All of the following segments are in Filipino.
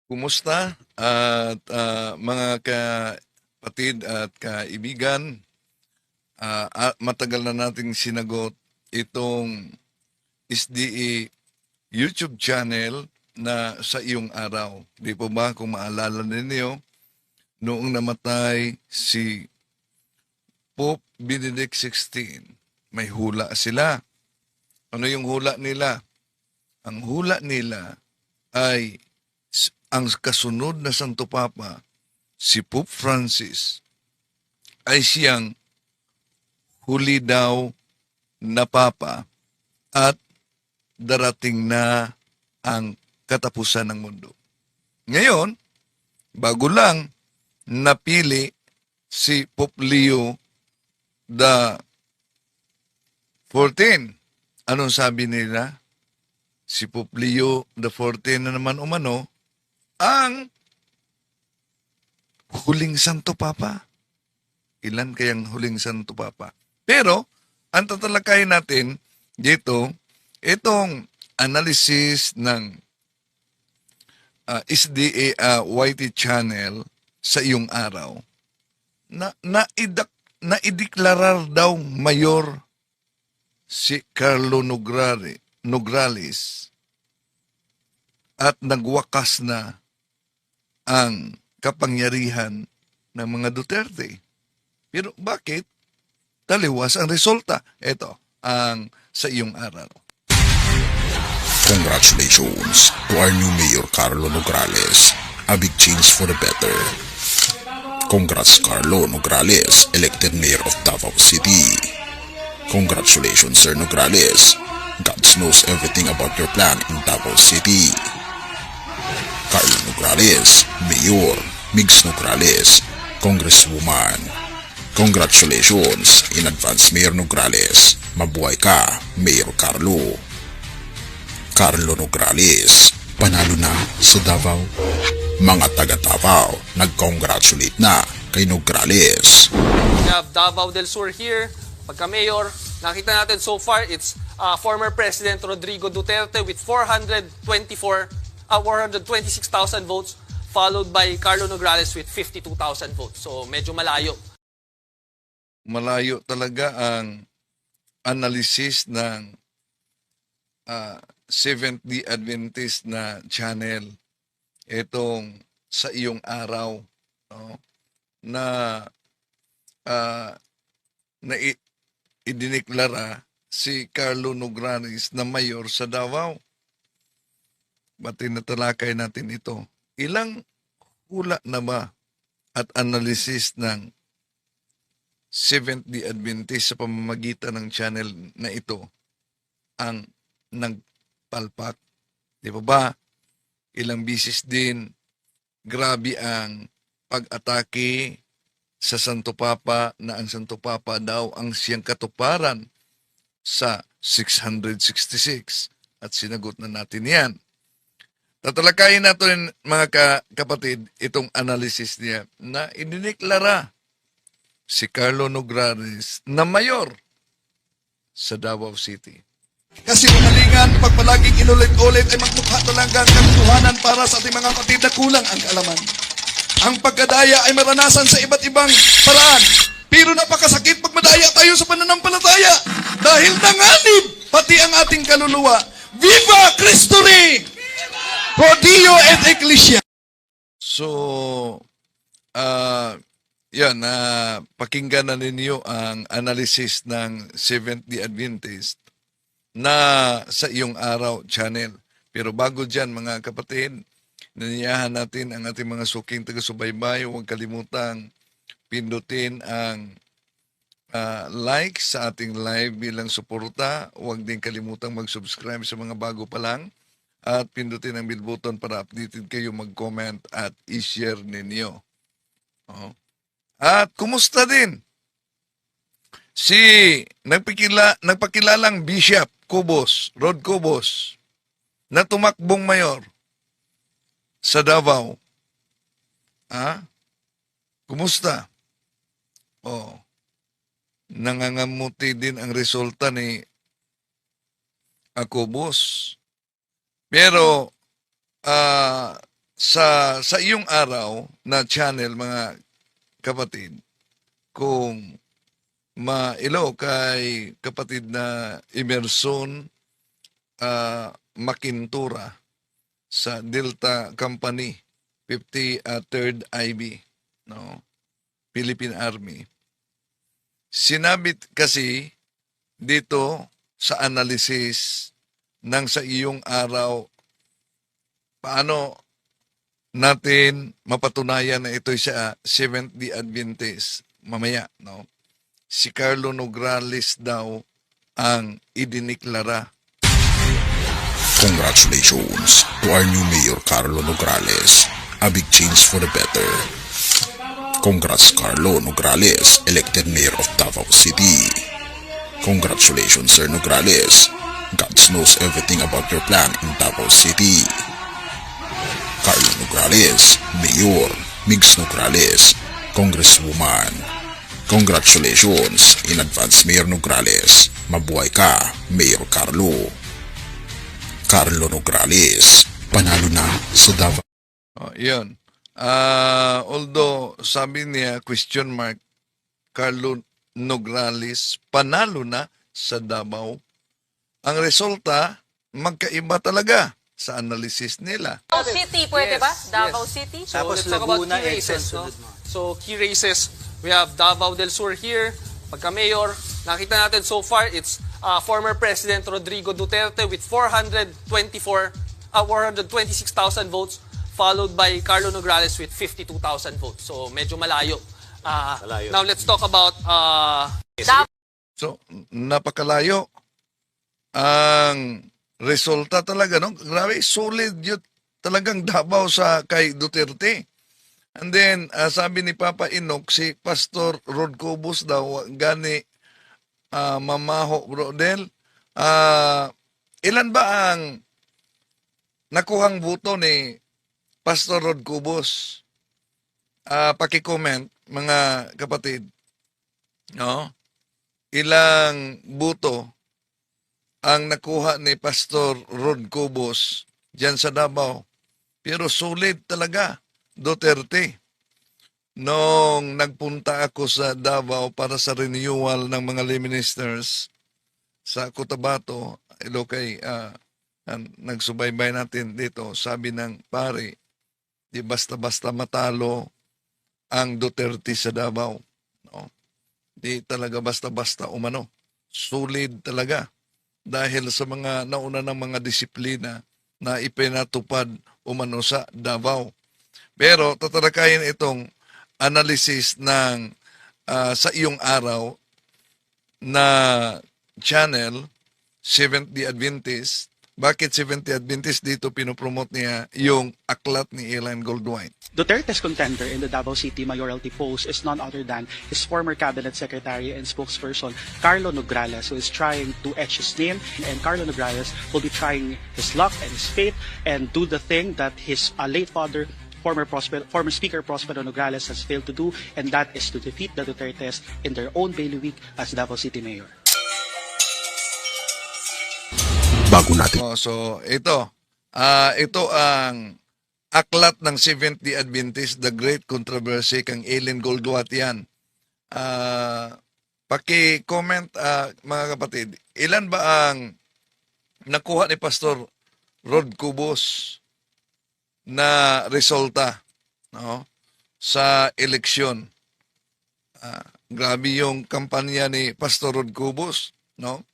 Kumusta at mga kapatid at kaibigan, matagal na nating sinagot itong SDA YouTube channel na sa iyong araw. Di po ba kung maalala ninyo, noong namatay si Pope Benedict XVI, may hula sila. Ano yung hula nila? Ang hula nila ay ang kasunod na Santo Papa, si Pope Francis, ay siyang huli daw na Papa at darating na ang katapusan ng mundo. Ngayon, bago lang napili si Pope Leo the 14. Anong sabi nila? Si Pope Leo the 14 na naman umano ang huling Santo Papa. Ilan kayang huling Santo Papa? Pero, ang tatalakayin natin dito, itong analysis ng SDA YT channel sa iyong araw, naideklarar daw mayor si Carlo Nograles at nagwakas na ang kapangyarihan ng mga Duterte. Pero bakit? Taliwas ang resulta. Ito ang sa iyong araw. Congratulations to our new Mayor Carlo Nograles. A big change for the better. Congrats Carlo Nograles, elected Mayor of Davao City. Congratulations Sir Nograles. God knows everything about your plan in Davao City. Carlo Nograles, Mayor. Migs Nograles, Congresswoman. Congratulations in advance Mayor Nograles. Mabuhay ka, Mayor Carlo. Carlo Nograles, panalo na sa Davao. Mga taga Davao, nag-congratulate na kay Nograles. We have Davao del Sur here, pagka-mayor. Nakita natin so far, it's former President Rodrigo Duterte with 426,000 votes, followed by Carlo Nograles with 52,000 votes. So medyo malayo. Malayo talaga ang analysis ng Seventh-day Adventist na channel. Itong sa iyong araw, no? na idineklara si Carlo Nograles na mayor sa Davao. Ba't tinatalakay natin ito? Ilang hula na ba at analysis ng Seventh-day Adventist sa pamamagitan ng channel na ito ang nagpalpak? Di ba ba? Ilang bisis din, grabe ang pag-atake sa Santo Papa na ang Santo Papa daw ang siyang katuparan sa 666 at sinagot na natin yan. Tatalakayin natin mga kapatid itong analysis niya na idineklara si Carlo Nograles na mayor sa Davao City. Kasi unalingan, pag palaging inulit-ulit ay magmukha talaga ang katotohanan para sa ating mga kapatid na kulang ang kaalaman. Ang pagkadaya ay maranasan sa iba't ibang paraan. Pero napakasakit pag madaya tayo sa pananampalataya. Dahil nanganib pati ang ating kaluluwa. Viva Cristo Rey! Pro Dio et Ecclesia. So, yan, pakinggan na ninyo ang analysis ng Seventh-day Adventist na sa iyong araw channel. Pero bago dyan mga kapatid, naniyahan natin ang ating mga suking taga-subaybay. Huwag kalimutang pindutin ang like sa ating live bilang suporta. Huwag din kalimutang mag-subscribe sa mga bago pa lang. At pindutin ang bell button para updated kayo, mag-comment at i-share ninyo. Oh. At kumusta din si nagpakilalang Bishop Cobos, Rod Cobos, na tumakbong mayor sa Davao. Kumusta? Oh. Nangangamuti din ang resulta ni Cobos. Pero sa iyong araw na channel, mga kapatid, kung mailo kay kapatid na Emerson Makintura sa Delta Company 53rd IB, no, Philippine Army. Sinabi kasi dito sa analysis ng sa iyong araw, paano natin mapatunayan na ito sa Seventh-day Adventist mamaya, no? Si Carlo Nograles daw ang idiniklara. Congratulations to our new Mayor Carlo Nograles. A big change for the better. Congrats Carlo Nograles, elected Mayor of Davao City. Congratulations Sir Nograles. God knows everything about your plan in Davao City. Carlo Nograles, Mayor. Migs Nograles, Congresswoman. Congratulations in advance Mayor Nograles. Mabuhay ka, Mayor Carlo. Carlo Nograles, panalo na sa Davao. Oh, yun. Although sabi niya, question mark, Carlo Nograles, panalo na sa Davao. Ang resulta, magkaiba talaga sa analysis nila. Davao City, pwede ba? Yes, Davao yes. City? So Tapos let's talk about Laguna, key races, Edson, no? sunod mo. So key races, we have Davao del Sur here. Pagka mayor, nakita natin so far, it's former President Rodrigo Duterte with 426,000 votes, followed by Carlo Nograles with 52,000 votes. So medyo malayo. Malayo. Now let's talk about So, napakalayo. Ang resulta talaga, no? Grabe, solid yun talagang Davao sa kay Duterte. And then, sabi ni Papa Inok, si Pastor Rod Cobos daw, gani mamaho, Brodel. Ilan ba ang nakuhang buto ni Pastor Rod Cobos? Paki-comment, mga kapatid. No? Ilang buto ang nakuha ni Pastor Rod Cobos dyan sa Davao. Pero solid talaga, Duterte. Nung nagpunta ako sa Davao para sa renewal ng mga lay ministers sa Cotabato, Ilocay, nagsubaybay natin dito, sabi ng pare, di basta-basta matalo ang Duterte sa Davao. No? Di talaga basta-basta umano. Solid talaga. Dahil sa mga nauna ng mga disiplina na ipinatupad umano sa Davao. Pero tatalakayin itong analysis ng sa iyong araw na channel, Seventh-day Adventist. Bakit Seventh-day Adventist? Dito pinopromote niya yung aklat ni Ellen Goldwine. Duterte's contender in the Davao City mayoralty polls is none other than his former cabinet secretary and spokesperson, Carlo Nograles, who is trying to etch his name. And Carlo Nograles will be trying his luck and his fate and do the thing that his late father, former Speaker Prospero Nograles, has failed to do, and that is to defeat the Dutertes in their own bailiwick as Davao City Mayor. Bago natin So ito ang aklat ng Seventh-day Adventist, The Great Controversy, kang Ellen Goldwat yan. Paki-comment, mga kapatid, ilan ba ang nakuha ni Pastor Rod Cobos na resulta, no, sa eleksyon? Grabe yung kampanya ni Pastor Rod Cobos, no?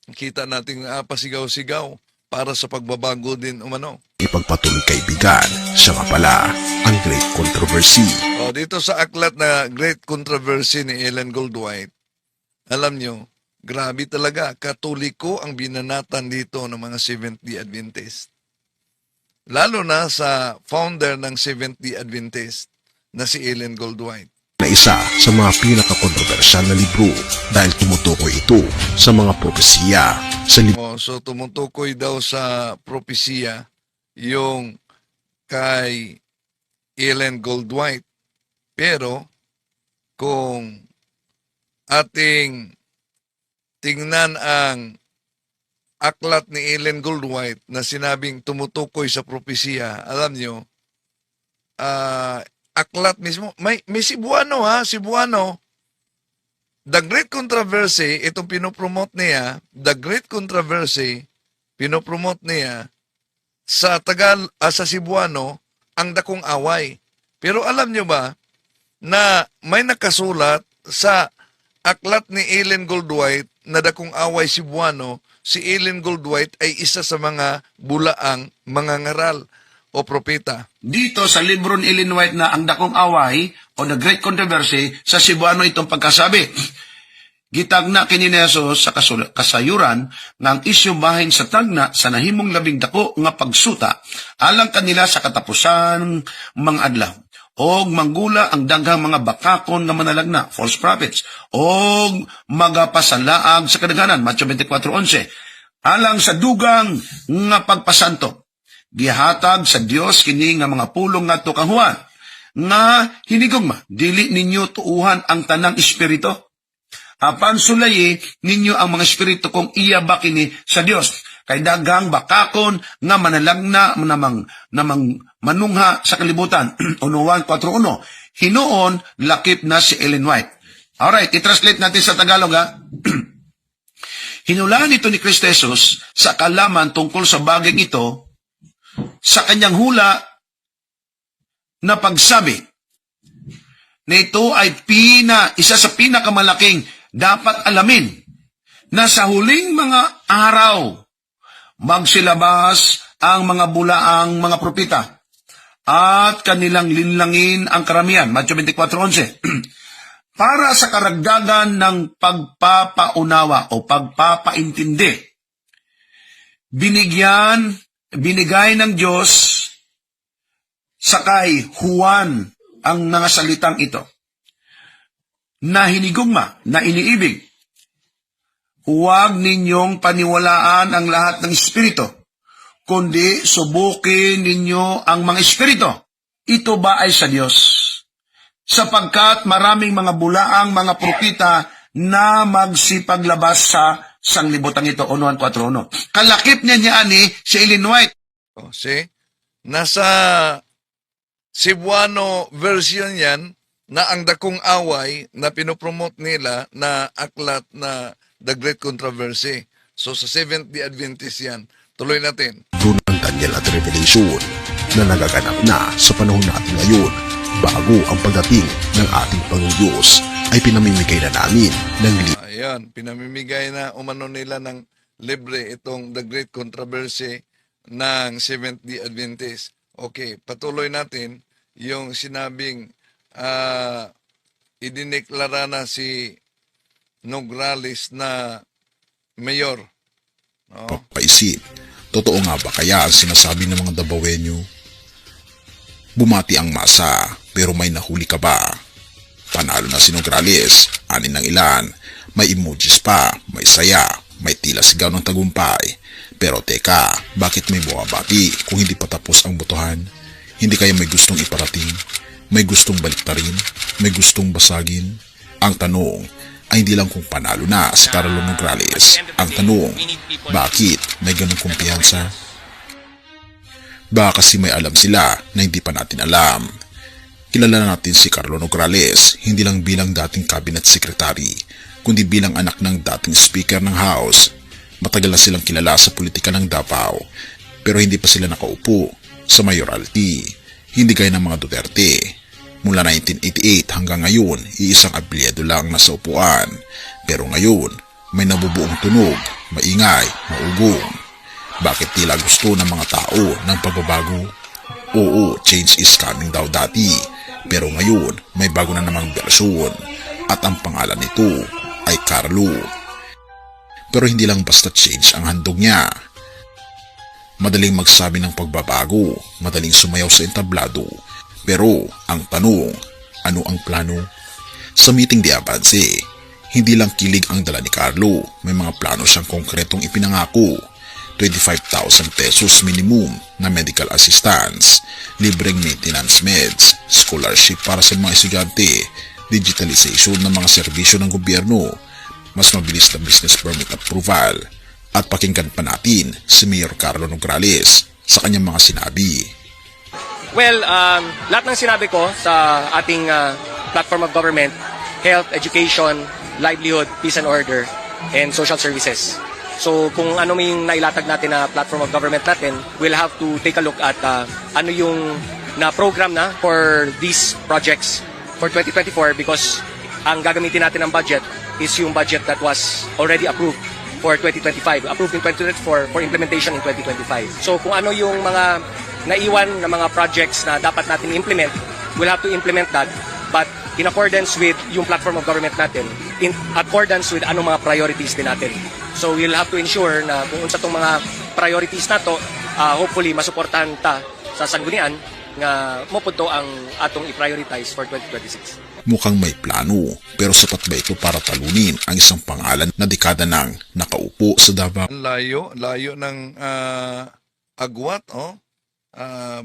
Kita natin pasigaw-sigaw para sa pagbabago din umano. ipagpatuloy kaibigan. Siya nga pala ang Great Controversy. Dito sa aklat na Great Controversy ni Ellen Goldwhite, alam nyo, grabe talaga, katoliko ang binanatan dito ng mga Seventh-day Adventist. Lalo na sa founder ng Seventh-day Adventist na si Ellen Goldwhite. Na isa sa mga pinakakontrobersyal na libro dahil tumutukoy ito sa mga propesiya sa So tumutukoy daw sa propesiya yung kay Ellen Goldwhite. Pero kung ating tingnan ang aklat ni Ellen Goldwhite na sinabing tumutukoy sa propesiya, alam nyo, aklat mismo. May Cebuano ha, Cebuano. The Great Controversy, itong pinopromote niya, The Great Controversy, pinopromote niya sa sa Cebuano, ang dakong away. Pero alam nyo ba na may nakasulat sa aklat ni Ellen Goldwhite na dakong away Cebuano, si Ellen Goldwhite ay isa sa mga bulaang mga ngaral o propeta. Dito sa libro ni Ellen White na Ang Dakong Away o The Great Controversy, sa Cebuano itong pagkasabi. Gitagna kini ni Jesus sa kasayuran nga ang isyu bahin sa tagna sa nahimong labing dako nga pagsuta alang kanila sa katapusan mga adlaw. Og manggula ang daghang mga bakakon nga manalagna, false prophets, og magapasalaag sa kadaghanan, Matthew 24:11. Alang sa dugang nga pagpasanto, gihatag sa Dios kini nga mga pulong ngadto kang Juan, nga hinigugma dili ninyo tuuhan ang tanang espiritu. Apan sulayi ninyo ang mga espiritu kung iya ba kini sa Dios. Kay daghang bakakon nga manalagna namang manungha sa kalibutan. Unuan 4:1. Hinuon lakip na si Ellen White. Alright, i-translate natin sa Tagalog ha. Hinulaan ito ni Kristo Jesus sa kalaman tungkol sa bagay ito sa kanyang hula na pagsabi na ito ay isa sa pinakamalaking dapat alamin na sa huling mga araw magsilabas ang mga bulaang mga propeta at kanilang linlangin ang karamihan, Matthew 24:11. Para sa karagdagan ng pagpapaunawa o pagpapaintindi, binigay ng Diyos sa kay Juan ang mga salitang ito na hinigugma, na iniibig. Huwag ninyong paniwalaan ang lahat ng espiritu, kundi subukin ninyo ang mga espiritu. Ito ba ay sa Diyos? Sapagkat maraming mga bulaang mga propita na magsipaglabas sa sanglibotang ito. Unuan 4:1. Kalakip niya ani si Ellen White. O, see? Nasa Cebuano version yan na ang dakong away na pinopromote nila na aklat na The Great Controversy. So sa Seventh-day Adventist yan. Tuloy natin. Doon ang Daniel at Revelation na nagaganap na sa panahon natin ngayon bago ang pagdating ng ating Panginoong Diyos ay pinamimigay na namin ng Ayan, pinamimigay na umano nila ng libre itong The Great Controversy ng Seventh-day Adventist. Okay, patuloy natin yung sinabing idineklara na si Nograles na mayor. No? pagpaisip. Totoo nga ba kaya ang sinasabi ng mga Dabawenyo? Bumati ang masa, pero may nahuli ka ba? Panalo na si Nograles, anin ng ilan, may emojis pa, may saya, may tila sigaw ng tagumpay. Pero teka, bakit may buwabati kung hindi pa tapos ang botohan? Hindi kaya may gustong iparating? May gustong baliktarin? May gustong basagin? Ang tanong ay hindi lang kung panalo na si Carlo Nograles. Ang tanong, bakit may ganong kumpiyansa? Baka kasi may alam sila na hindi pa natin alam. Kilala natin si Carlo Nograles hindi lang bilang dating cabinet secretary, kundi bilang anak ng dating speaker ng House. Matagal na silang kilala sa politika ng Davao, pero hindi pa sila nakaupo sa mayoralty. Hindi gaya ng mga Duterte. Mula 1988 hanggang ngayon, iisang abilyado lang nasa upuan. Pero ngayon, may nabubuong tunog, maingay, maugong. Bakit tila gusto ng mga tao ng pagbabago? Oo, change is coming daw dati. Pero ngayon, may bago na namang bersyon. At ang pangalan nito ay Carlo. Pero hindi lang basta change ang handog niya. Madaling magsabi ng pagbabago, madaling sumayaw sa entablado. Pero ang tanong, ano ang plano? Sa meeting di Avance, hindi lang kilig ang dala ni Carlo, may mga plano siyang konkretong ipinangako. 25,000 pesos minimum na medical assistance, libreng maintenance meds, scholarship para sa mga estudyante, digitalization ng mga serbisyo ng gobyerno, mas mabilis na business permit approval, at pakinggan pa natin si Mayor Carlo Nograles sa kanyang mga sinabi. Well, lahat ng sinabi ko sa ating platform of government, health, education, livelihood, peace and order, and social services. So kung ano yung nailatag natin na platform of government natin, we'll have to take a look at ano yung na program na for these projects for 2024 because ang gagamitin natin ng budget is yung budget that was already approved for 2025, approved in 2024 for implementation in 2025. So kung ano yung mga naiwan na mga projects na dapat natin implement, we'll have to implement that, but in accordance with yung platform of government natin, in accordance with anong mga priorities din natin. So we'll have to ensure na kung unsa tong mga priorities na to, hopefully masuportahan ta sa sanggunian nga mopunto ang atong i-prioritize for 2026. Mukhang may plano, pero sapat ba ito para talunin ang isang pangalan na dekada nang nakaupo sa Davao? Ang layo ng agwat, oh.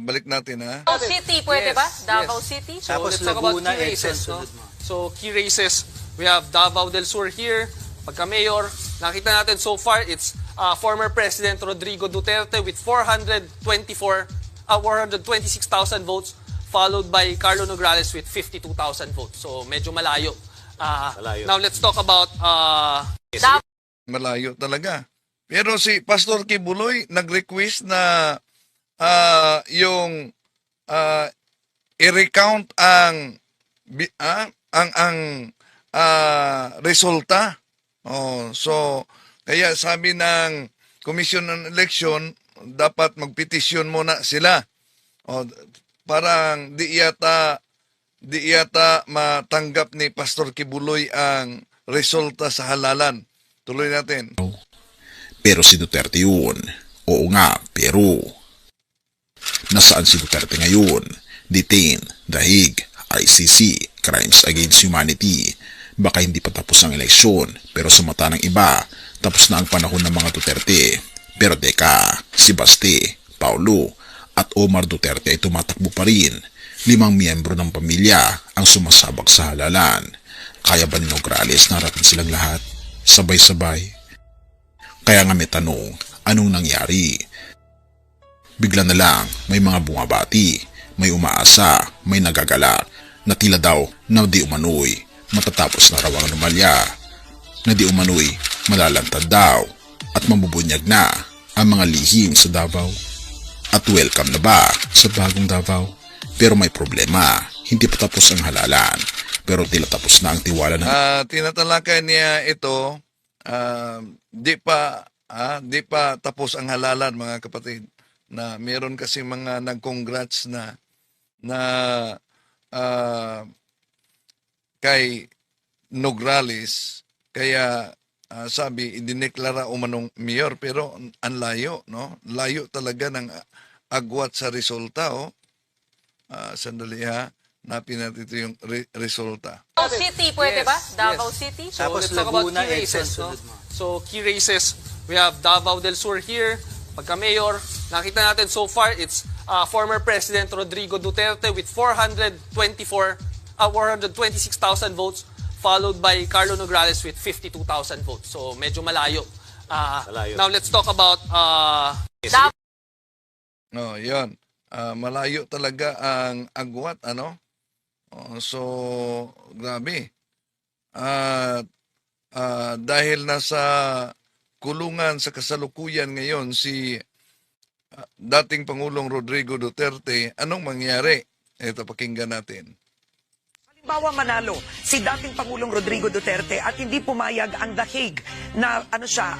Balik natin, ha. Davao City, pwede ba? Davao yes. City? So let's talk about key races, no? So key races, we have Davao del Sur here. Pagka-mayor, nakita natin so far, it's former President Rodrigo Duterte with 426,000 votes, followed by Carlo Nograles with 52,000 votes. So medyo malayo. Now let's talk about Malayo talaga. Pero si Pastor Kibuloy nag-request na yung i-recount ang resulta. Oh, so kaya sabi ng Commission on Election dapat magpetisyon muna sila. Oh, parang di yata matanggap ni Pastor Kibuloy ang resulta sa halalan. Tuloy natin. Pero si Duterte yun. Oo nga, pero nasaan si Duterte ngayon? Detained, dahig, ICC, Crimes Against Humanity. Baka hindi pa tapos ang eleksyon, pero sa mata ng iba, tapos na ang panahon ng mga Duterte. Pero teka, si Baste, Paulo, at Omar Duterte ay tumatakbo pa rin. 5 miyembro ng pamilya ang sumasabak sa halalan. Kaya ba ni Nograles narating silang lahat? Sabay-sabay? Kaya nga may tanong, anong nangyari? Bigla na lang may mga bumabati, may umaasa, may nagagalak, na tila daw na di umano'y matatapos na raw ang anomalya, na di umano'y malalantad daw at mabubunyag na ang mga lihim sa Davao. At welcome na ba sa bagong Davao? Pero may problema, hindi pa tapos ang halalan, pero tila tapos na ang tiwala ng Tinatalakay niya ito, di pa tapos ang halalan, mga kapatid, na meron kasi mga nag-congrats na kay Nograles, kaya sabi idineklara umanong mayor, pero ang layo, no? Layo talaga ng agwat sa resulta, oh. Sandali, ha. Napin natin ito yung resulta. Davao City, pwede ba? Davao City? So let's talk about key races, no? So key races, we have Davao del Sur here. Pagka-mayor, nakita natin so far, it's former President Rodrigo Duterte with 426,000 votes, followed by Carlo Nograles with 52,000 votes. So medyo malayo. Now let's talk about No, yun. Malayo talaga ang agwat, ano? So, grabe. Dahil nasa kulungan sa kasalukuyan ngayon si dating Pangulong Rodrigo Duterte, anong mangyari? Ito, pakinggan natin. Halimbawa manalo si dating Pangulong Rodrigo Duterte at hindi pumayag ang The Hague na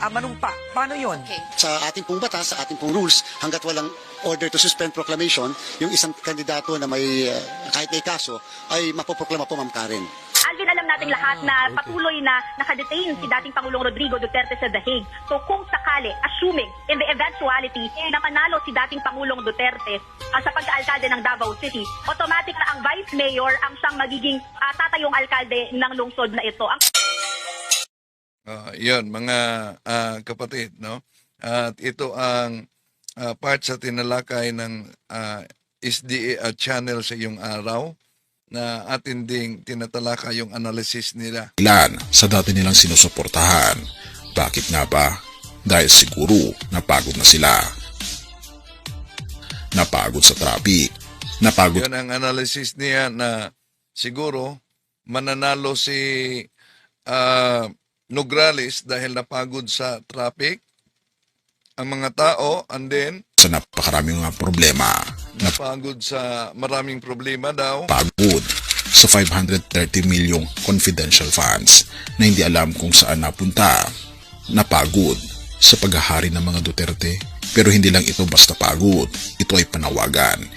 manumpa. Paano yon? Sa ating pong batas, sa ating pong rules, hanggat walang order to suspend proclamation, yung isang kandidato na may kahit may kaso ay mapoproklama po, Ma'am Karen. Alvin, alam nating lahat na patuloy na nakadetain si dating Pangulong Rodrigo Duterte sa The Hague. So kung sakali, assuming in the eventuality na manalo si dating Pangulong Duterte sa pagka-alkalde ng Davao City, automatic na ang Vice Mayor ang siyang magiging tatayong alkalde ng lungsod na ito. Yun, mga kapatid, no? At ito ang part sa tinalakay ng SDA channel sa iyong araw, na atin ding tinatalaka yung analysis nila. ilan sa dati nilang sinusuportahan. Bakit nga ba? Dahil siguro napagod na sila. Napagod sa traffic, Napagod Yun ang analysis niya na siguro mananalo si Nograles dahil napagod sa traffic ang mga tao, and then sa napakaraming mga problema. napagod sa maraming problema daw. Napagod sa 530 milyong confidential funds na hindi alam kung saan napunta. Napagod sa paghahari ng mga Duterte. Pero hindi lang ito basta pagod. Ito ay panawagan.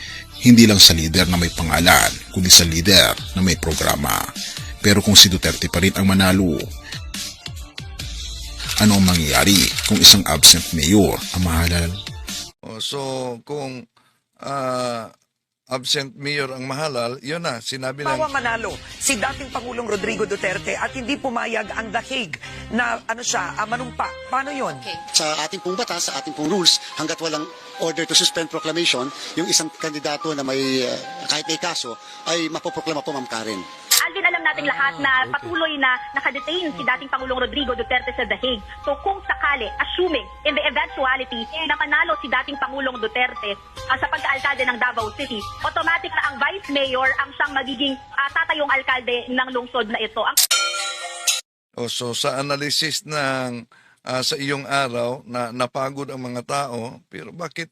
Hindi lang sa leader na may pangalan, kundi sa leader na may programa. Pero kung si Duterte pa rin ang manalo, ano ang mangyayari kung isang absent mayor ang mahalal? So kung absent mayor ang mahalal, yun na, sinabi ng Bawa manalo si dating Pangulong Rodrigo Duterte at hindi pumayag ang The Hague na manumpa. Paano yun? Okay. Sa ating pong batas, sa ating pong rules, hanggat walang order to suspend proclamation, yung isang kandidato na may kahit may kaso ay mapoproklama po, Ma'am Karen. Alvin, alam nating lahat na patuloy na nakadetain si dating Pangulong Rodrigo Duterte sa The Hague. So kung sakali, assuming in the eventuality na manalo si dating Pangulong Duterte sa pagkaalkalde ng Davao City, automatic na ang Vice Mayor ang siyang magiging tatayong alkalde ng lungsod na ito. so sa analysis ng sa iyong araw na napagod ang mga tao, pero bakit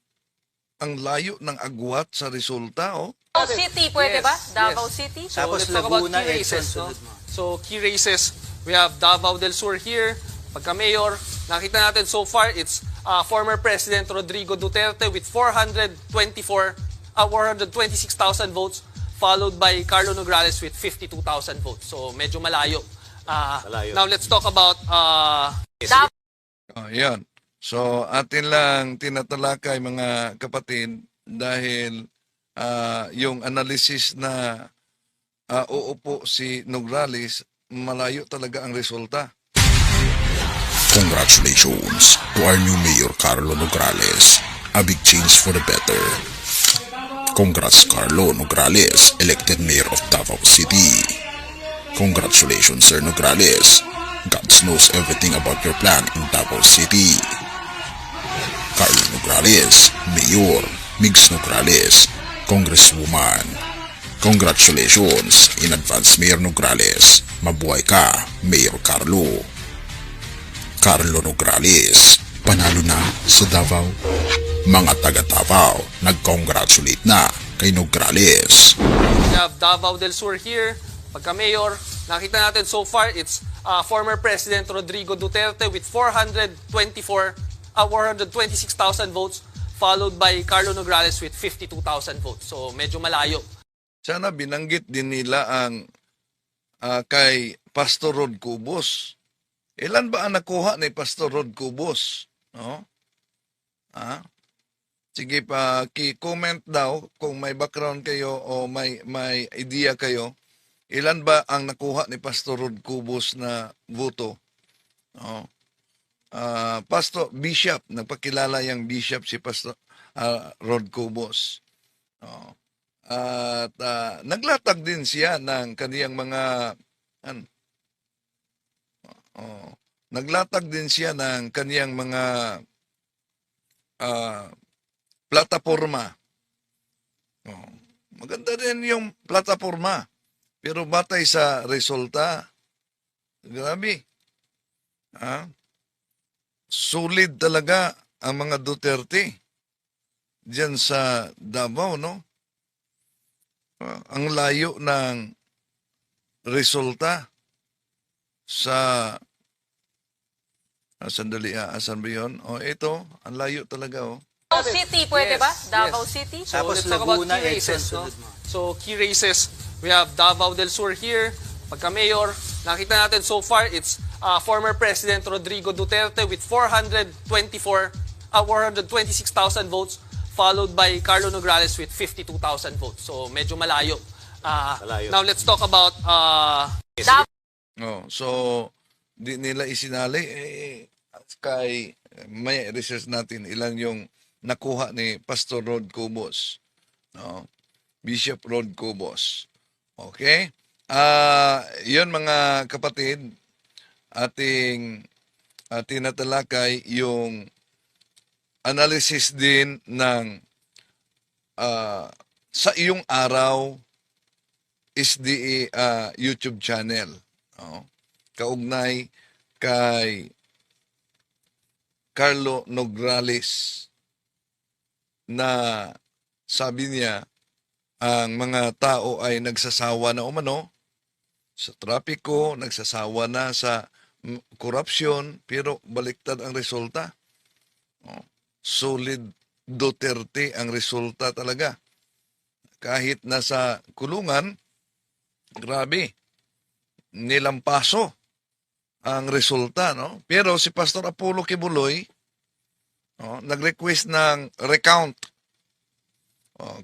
ang layo ng agwat sa resulta, Davao City, pwede ba? Davao City? So let's talk about key races. No? So key races, we have Davao del Sur here. Pagka mayor, nakita natin so far, it's former President Rodrigo Duterte with 426,000 votes, followed by Carlo Nograles with 52,000 votes. So medyo malayo. Now let's talk about Yan. So atin lang tinatalakay mga kapatid dahil yung analysis na uupo si Nograles, malayo talaga ang resulta. Congratulations to our new Mayor Carlo Nograles. A big change for the better. Congrats Carlo Nograles, elected Mayor of Davao City. Congratulations Sir Nograles. God knows everything about your plan in Davao City. Carlo Nograles, Mayor. Migs Nograles, Congresswoman. Congratulations in advance Mayor Nograles. Mabuhay ka, Mayor Carlo. Carlo Nograles, panalo na sa Davao. Mga taga Davao, nag-congratulate na kay Nograles. we have Davao del Sur here. Pagka mayor, nakita natin so far, it's former President Rodrigo Duterte with 426,000 votes, followed by Carlo Nograles with 52,000 votes. So medyo malayo. Sana binanggit din nila ang kay Pastor Rod Cubos. Ilan ba ang nakuha ni Pastor Rod Cubos? No? Sige pa, comment daw kung may background kayo o may idea kayo. Ilan ba ang nakuha ni Pastor Rod Cubos na voto? No? Pastor Bishop, nagpakilala yung Bishop si Pastor Rod Cubos. No? At naglatag din siya ng kaniyang mga naglatag din siya ng kaniyang mga plataforma. Maganda din yung plataforma. Pero batay sa resulta, grabe. Solid talaga ang mga Duterte diyan sa Davao, no? Ang layo ng resulta sa sandali, asan ba yun? Ito, ang layo talaga, Davao City, pwede ba? Davao City? So let's talk about key races. No? So key races, we have Davao del Sur here. Pagka mayor, nakita natin so far, it's former President Rodrigo Duterte with 426,000 votes, followed by Carlo Nograles with 52,000 votes. So medyo malayo. Now let's talk about so di nila isinali kay may research natin ilan yung nakuha ni Pastor Rod Cubos, no? Bishop Rod Cubos. Okay? Yun mga kapatid, ating tinatalakay yung analysis din ng sa iyong araw SDA YouTube channel. Kaugnay kay Carlo Nograles na sabi niya ang mga tao ay nagsasawa na umano sa trapiko, nagsasawa na sa korupsyon, pero baliktad ang resulta. Solid Duterte ang resulta talaga. Kahit nasa kulungan, grabe, nilampaso ang resulta, no? Pero si Pastor Apollo Kibuloy, nag-request ng recount.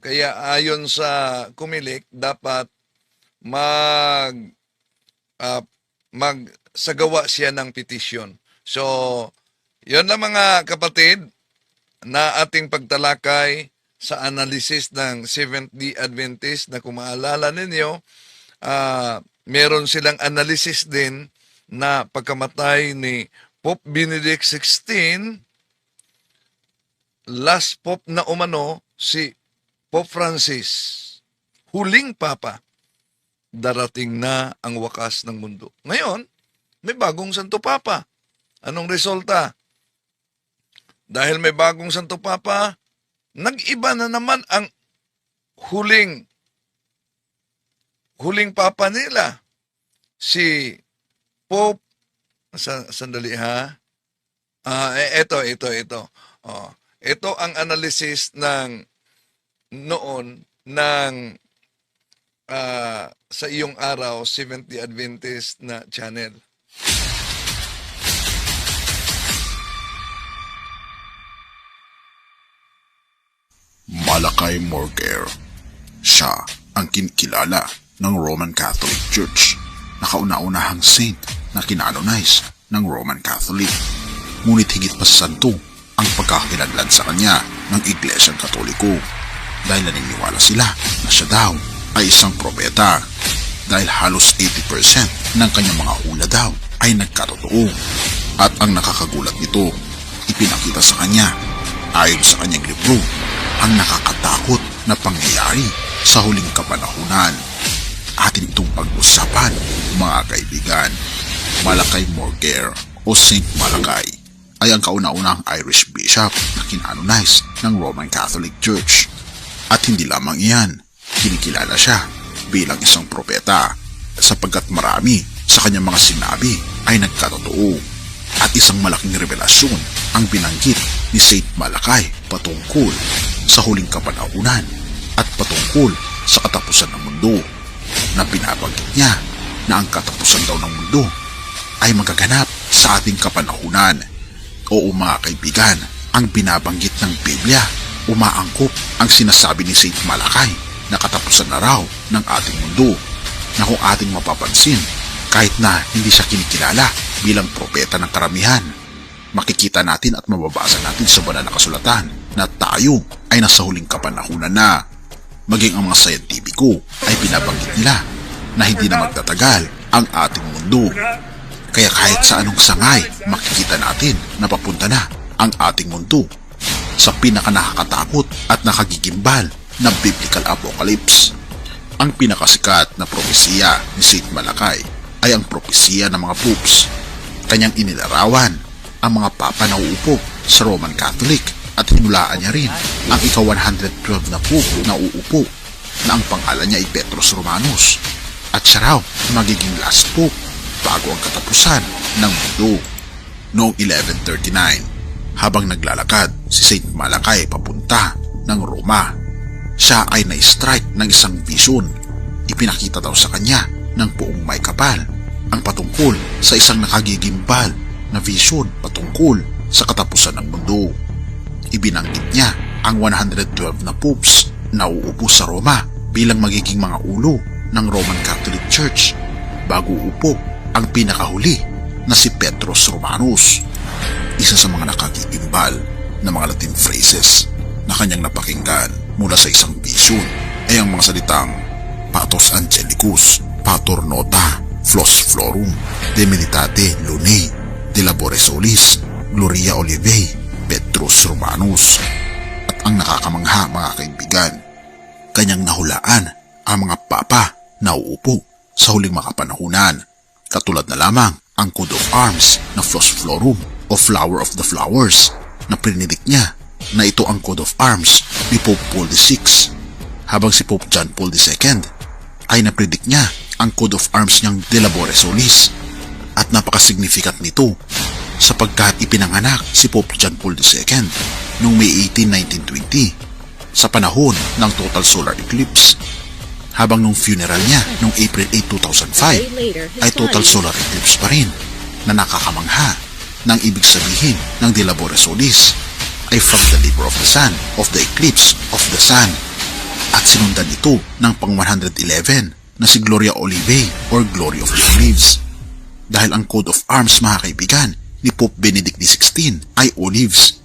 Kaya ayon sa Kumilik, dapat magsagawa siya ng petition. So, yun lang mga kapatid na ating pagtalakay sa analysis ng Seventh-day Adventist na kung maalala ninyo, meron silang analysis din na pagkamatay ni Pope Benedict XVI, last Pope na umano, si Pope Francis, huling Papa, darating na ang wakas ng mundo. Ngayon, may bagong Santo Papa. Anong resulta? Dahil may bagong Santo Papa, nag-iba na naman ang huling Papa nila. Si Pope, sandali ha. Ito. Ito ang analysis ng noon ng sa iyong araw, Seventh-day Adventist na channel. Malachi Morger. Siya ang kinikilala ng Roman Catholic Church na kauna-unahang saint na kinanonize ng Roman Catholic. Ngunit higit pa sa santo ang pagkakakilanlan sa kanya ng Iglesyang Katoliko dahil naniniwala sila na siya daw ay isang propeta dahil halos 80% ng kanyang mga hula daw ay nagkatotoo. At ang nakakagulat nito, ipinakita sa kanya ayon sa kanyang libro ang nakakatakot na pangyayari sa huling kapanahunan. Atin itong pag-usapan, mga kaibigan. Malachi Morger o Saint Malachi ay ang kauna-unahang Irish bishop na kinanonize ng Roman Catholic Church. At hindi lamang iyan, kinikilala siya bilang isang propeta sapagkat marami sa kanyang mga sinabi ay nagkatotoo. At isang malaking revelasyon ang binanggit ni Saint Malachi patungkol sa huling kapanahunan at patungkol sa katapusan ng mundo, na binabanggit niya na ang katapusan daw ng mundo ay magaganap sa ating kapanahunan. Oo mga kaibigan, ang binabanggit ng Biblia, umaangkop ang sinasabi ni Saint Malachi na katapusan na raw ng ating mundo, na kung ating mapapansin, kahit na hindi siya kinikilala bilang propeta ng karamihan, makikita natin at mababasa natin sa banal na kasulatan na tayo ay nasa huling kapanahunan na. Maging ang mga sayentipiko ay binabanggit nila na hindi na magtatagal ang ating mundo. Kaya kahit sa anong sangay, makikita natin na papunta na ang ating mundo sa pinakanakakatakot at nakagigimbal na biblical apocalypse. Ang pinakasikat na propesiya ni Saint Malachi ay ang propesiya ng mga popes. Kanyang inilarawan ang mga papa na uupo sa Roman Catholic at hinulaan niya rin ang ika-112 na pope na uupo na ang pangalan niya ay Petrus Romanus, at siya raw magiging last pope bago ang katapusan ng mundo. Noong 1139, habang naglalakad si Saint Malachi papunta ng Roma, siya ay na-strike ng isang vision. Ipinakita daw sa kanya ng buong may kapal ang patungkol sa isang nakagigimbal na vision patungkol sa katapusan ng mundo. Ibinanggit niya ang 112 na popes na uupo sa Roma bilang magiging mga ulo ng Roman Catholic Church bago uupo ang pinakahuli na si Petrus Romanus. Isa sa mga nakagigimbal na mga Latin phrases na kanyang napakinggan mula sa isang vision ay ang mga salitang Patos Angelicus, Pater Nota, Flos Florum, De Meditate Lunae, De Labore Solis, Gloria Olivae, Petrus Romanus. At ang nakakamangha mga kaibigan, kanyang nahulaan ang mga papa na uupo sa huling mga panahunan. Katulad na lamang ang Code of Arms na Flos Florum o Flower of the Flowers na prinidik niya na ito ang Code of Arms ni Pope Paul VI, habang si Pope John Paul II ay napredict niya ang Code of Arms niyang De Labore Solis, at napakasignificant nito sapagkat ipinanganak si Pope John Paul II noong May 18, 1920 sa panahon ng total solar eclipse, habang nung funeral niya noong April 8, 2005 ay total solar eclipse pa rin na nakakamangha ng ibig sabihin ng De Labore Solis ay from the labor of the sun, of the eclipse of the sun, at sinundan ito ng pang 111 na si Gloria Olivae or Glory of the Olives, dahil ang Code of Arms, mga kaibigan, ni Pope Benedict XVI ay olives.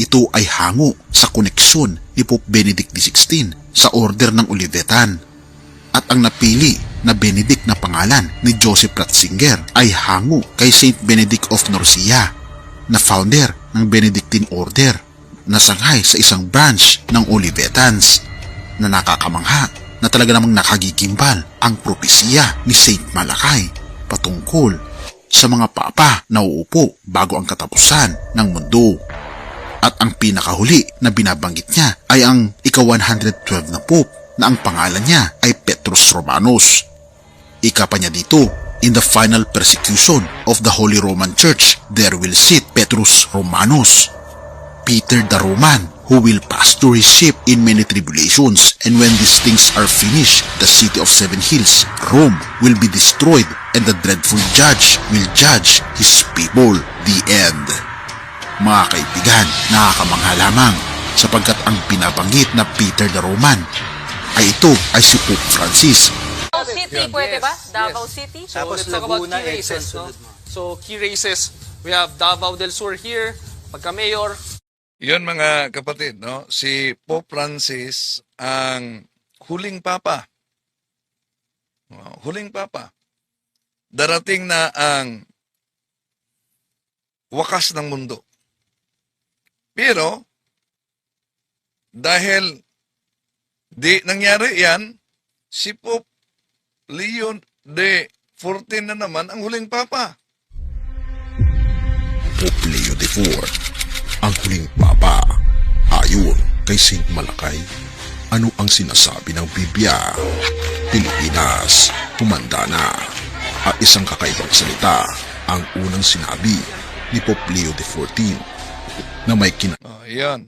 Ito ay hango sa koneksyon ni Pope Benedict XVI sa order ng Olivetan, at ang napili na Benedict na pangalan ni Joseph Ratzinger ay hango kay Saint Benedict of Nursia na founder ng Benedictine Order na sanghay sa isang branch ng Olivetans, na nakakamangha na talaga namang nakagigimbal ang propesya ni Saint Malakay patungkol sa mga papa na uupo bago ang katapusan ng mundo. At ang pinakahuli na binabanggit niya ay ang ika-112 na Pope na ang pangalan niya ay Petrus Romanus. Ika pa niya dito, in the final persecution of the Holy Roman Church, there will sit Petrus Romanus, Peter the Roman, who will pass through his ship in many tribulations, and when these things are finished, the city of 7 hills, Rome, will be destroyed, and the dreadful judge will judge his people. The end. Mga kaibigan, nakakamangha lamang sapagkat ang binabanggit na Peter the Roman ay ito ay si Pope Francis. Davao City, pwede ba? Davao City? So let's talk about key races, no? So key races, we have Davao del Sur here, pagka-mayor. Yun mga kapatid, no? Si Pope Francis ang huling papa. Huling papa. Darating na ang wakas ng mundo. Pero, dahil di nangyari yan, si Pope Leo XIV na naman ang huling papa. Pope Leo IV, ang huling papa. Ayon kay Saint Malakay, ano ang sinasabi ng Biblia? Pilipinas, humanda na. At isang kakaibang salita ang unang sinabi ni Pope Leo XIV na may Yan.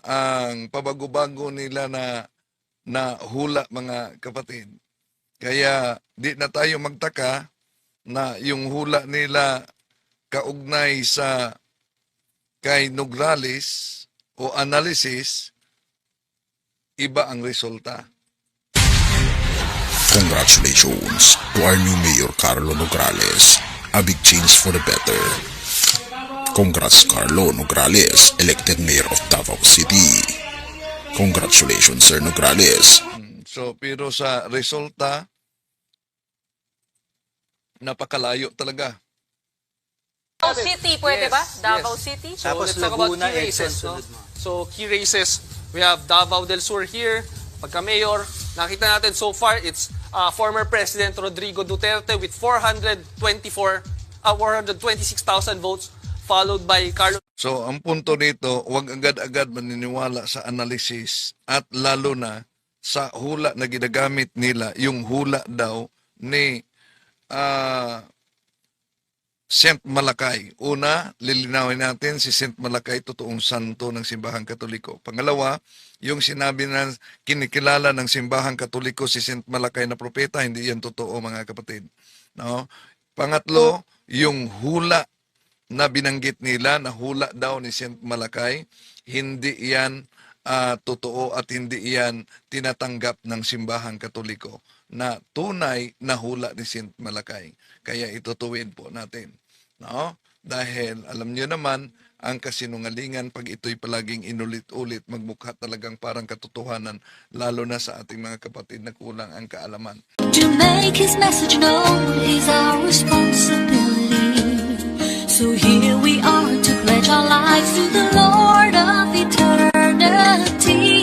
Ang pabago-bago nila na hula, mga kapatid. Kaya di na tayo magtaka na yung hula nila kaugnay sa kay Nograles o analysis, iba ang resulta. Congratulations to our new Mayor Carlo Nograles. A big change for the better. Congrats Carlo Nograles, elected Mayor of Davao City. Congratulations Sir Nograles. So, pero sa resulta, napakalayo talaga. Davao City, pwede ba? Davao City? So let's talk about key races, no? So key races, we have Davao del Sur here, pagka-mayor. Nakita natin so far, it's former President Rodrigo Duterte with 426,000 votes, followed by Carlo. So, ang punto nito, huwag agad-agad maniniwala sa analysis at lalo na sa hula na ginagamit nila, yung hula daw ni Saint Malakay. Una, lilinawin natin si Saint Malakay, totoong santo ng Simbahang Katoliko. Pangalawa, yung sinabi na kinikilala ng Simbahang Katoliko si Saint Malakay na propeta, hindi yan totoo, mga kapatid. No? Pangatlo, yung hula na binanggit nila, na hula daw ni Saint Malakay, hindi yan totoo at hindi yan tinatanggap ng Simbahang Katoliko na tunay na hula ni Saint Malakay. Kaya itutuwid po natin. No? Dahil alam niyo naman, ang kasinungalingan, pag ito'y palaging inulit-ulit, magmukha talagang parang katotohanan, lalo na sa ating mga kapatid na kulang ang kaalaman. To make his message known is our responsibility. So here we are to pledge our lives to the Lord of eternity.